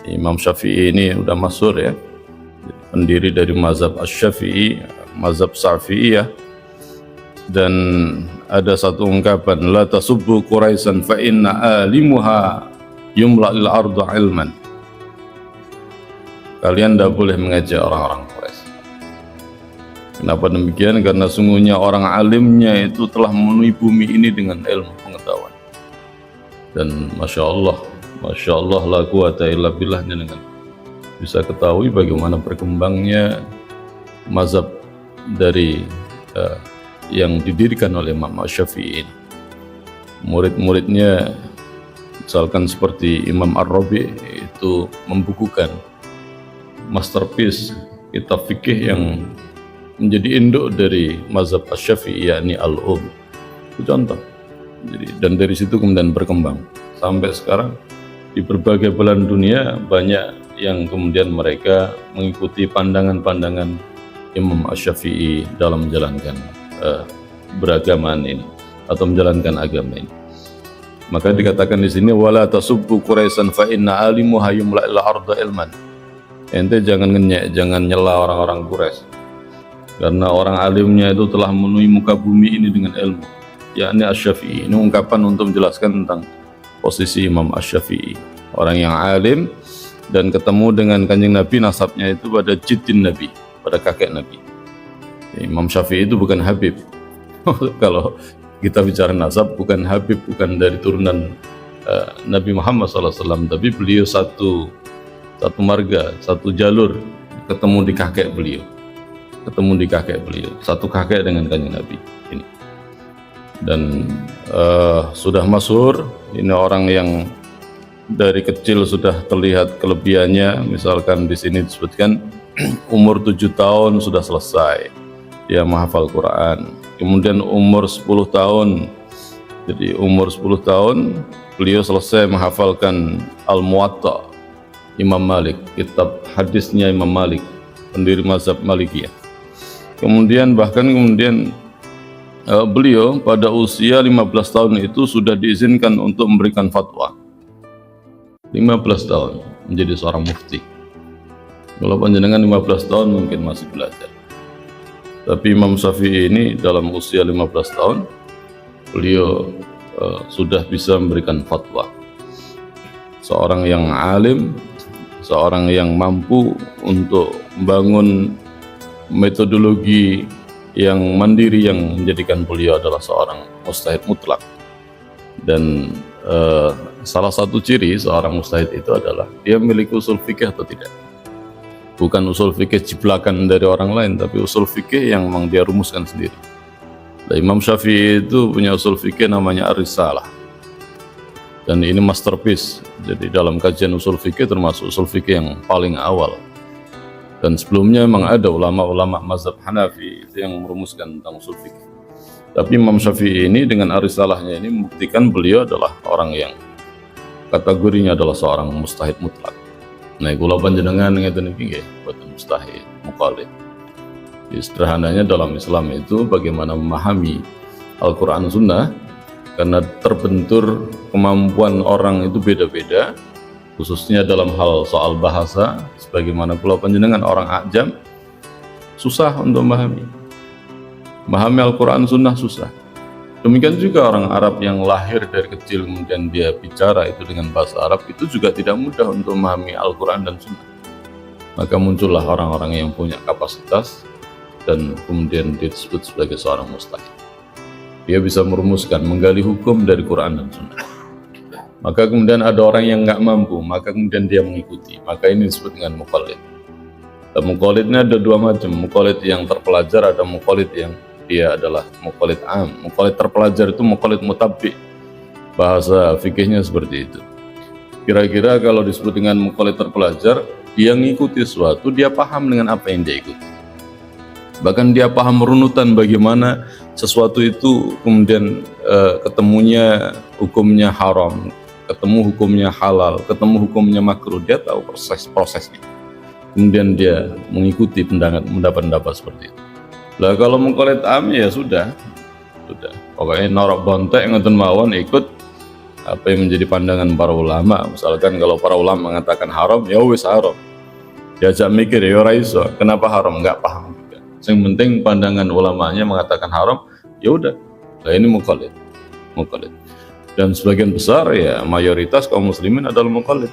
Imam Syafi'i ini udah masyhur ya, pendiri dari mazhab Asy-Syafi'i, mazhab Syafi'iyah. Dan ada satu ungkapan, la tasubbu Quraisyan fa inna alimuha yumla'il ardu ilman. Kalian tidak boleh mengejek orang-orang Quraisy. Kenapa demikian? Karena sungguhnya orang alimnya itu telah memenuhi bumi ini dengan ilmu pengetahuan. Dan Masya Allah la quwata illa billah, dengan bisa ketahui bagaimana berkembangnya mazhab dari yang didirikan oleh Imam Syafi'i. Murid-muridnya misalkan seperti Imam Ar-Rabi itu membukukan masterpiece kitab fikih yang menjadi induk dari mazhab Asy-Syafi'i, yakni Al-Um. Itu contoh. Jadi, dan dari situ kemudian berkembang sampai sekarang di berbagai belahan dunia banyak yang kemudian mereka mengikuti pandangan-pandangan Imam Asy-Syafi'i dalam menjalankan beragamaan ini atau menjalankan agama ini. Maka dikatakan di sini wala tasubbu Quraisyan fa inna alimuha yumla'il arda ilman. Ente jangan ngenyek, jangan nyela orang-orang Quraisy, karena orang alimnya itu telah memenuhi muka bumi ini dengan ilmu, yakni Asy-Syafi'i. Ini ungkapan untuk menjelaskan tentang posisi Imam Asy-Syafi'i, orang yang alim dan ketemu dengan Kanjeng Nabi, nasabnya itu pada jiddin Nabi, pada kakek Nabi. Imam Syafi'i itu bukan Habib. Kalau kita bicara nasab, bukan Habib, bukan dari turunan Nabi Muhammad SAW, tapi beliau satu marga, satu jalur, ketemu di kakek beliau, satu kakek dengan Kanjeng Nabi ini. Dan sudah masyhur, ini orang yang dari kecil sudah terlihat kelebihannya. Misalkan di sini disebutkan umur 7 tahun sudah selesai dia menghafal Quran. Kemudian umur 10 tahun, jadi umur 10 tahun beliau selesai menghafalkan Al-Muwatta Imam Malik, kitab hadisnya Imam Malik, pendiri mazhab Malikiyah. Kemudian beliau pada usia 15 tahun itu sudah diizinkan untuk memberikan fatwa. 15 tahun menjadi seorang mufti. Kalau panjenengan 15 tahun mungkin masih belajar, tapi Imam Syafi'i ini dalam usia 15 tahun beliau sudah bisa memberikan fatwa. Seorang yang alim, seorang yang mampu untuk membangun metodologi yang mandiri, yang menjadikan beliau adalah seorang mujtahid mutlak. Dan salah satu ciri seorang mujtahid itu adalah dia memiliki usul fikih atau tidak. Bukan usul fikih ciptakan dari orang lain, tapi usul fikih yang memang dia rumuskan sendiri. Dan Imam Syafi'i itu punya usul fikih namanya Ar-Risalah, dan ini masterpiece. Jadi dalam kajian usul fikih termasuk usul fikih yang paling awal. Dan sebelumnya memang ada ulama-ulama mazhab Hanafi itu yang merumuskan tentang usul fikih. Tapi Imam Syafi'i ini dengan Ar-Risalahnya ini membuktikan beliau adalah orang yang kategorinya adalah seorang mujtahid mutlak. Nah, kula panjenengan ngeten iki nggih, boten mustahil muqallid. Sederhananya dalam Islam itu bagaimana memahami Al-Qur'an Sunnah, karena terbentur kemampuan orang itu beda-beda, khususnya dalam hal soal bahasa. Sebagaimana kula panjenengan orang ajam susah untuk memahami Al-Qur'an Sunnah, susah. Demikian juga orang Arab yang lahir dari kecil kemudian dia bicara itu dengan bahasa Arab, itu juga tidak mudah untuk memahami Al-Quran dan Sunnah. Maka muncullah orang-orang yang punya kapasitas dan kemudian disebut sebagai seorang mujtahid. Dia bisa merumuskan, menggali hukum dari Quran dan Sunnah. Maka kemudian ada orang yang nggak mampu, maka kemudian dia mengikuti. Maka ini disebut dengan muqallid. Dan muqallidnya ada dua macam, muqallid yang terpelajar, ada muqallid yang dia adalah muqallid am. Muqallid terpelajar itu muqallid mutabbi, bahasa fikihnya seperti itu. Kira-kira kalau disebut dengan muqallid terpelajar, dia ngikuti sesuatu, dia paham dengan apa yang dia ikuti. Bahkan dia paham runutan bagaimana sesuatu itu kemudian ketemunya hukumnya haram, ketemu hukumnya halal, ketemu hukumnya makruh. Dia tahu prosesnya. Kemudian dia mengikuti pendapat-pendapat seperti itu. Lah kalau muqallid am ya sudah. Pokoknya norok bontek ngoten mawon ikut apa yang menjadi pandangan para ulama. Misalkan kalau para ulama mengatakan haram, ya wis haram. Diajak mikir, ya ora iso. Kenapa haram? Nggak paham juga. Yang penting pandangan ulamanya mengatakan haram, ya udah. Nah ini muqallid. Dan sebagian besar ya mayoritas kaum muslimin adalah muqallid.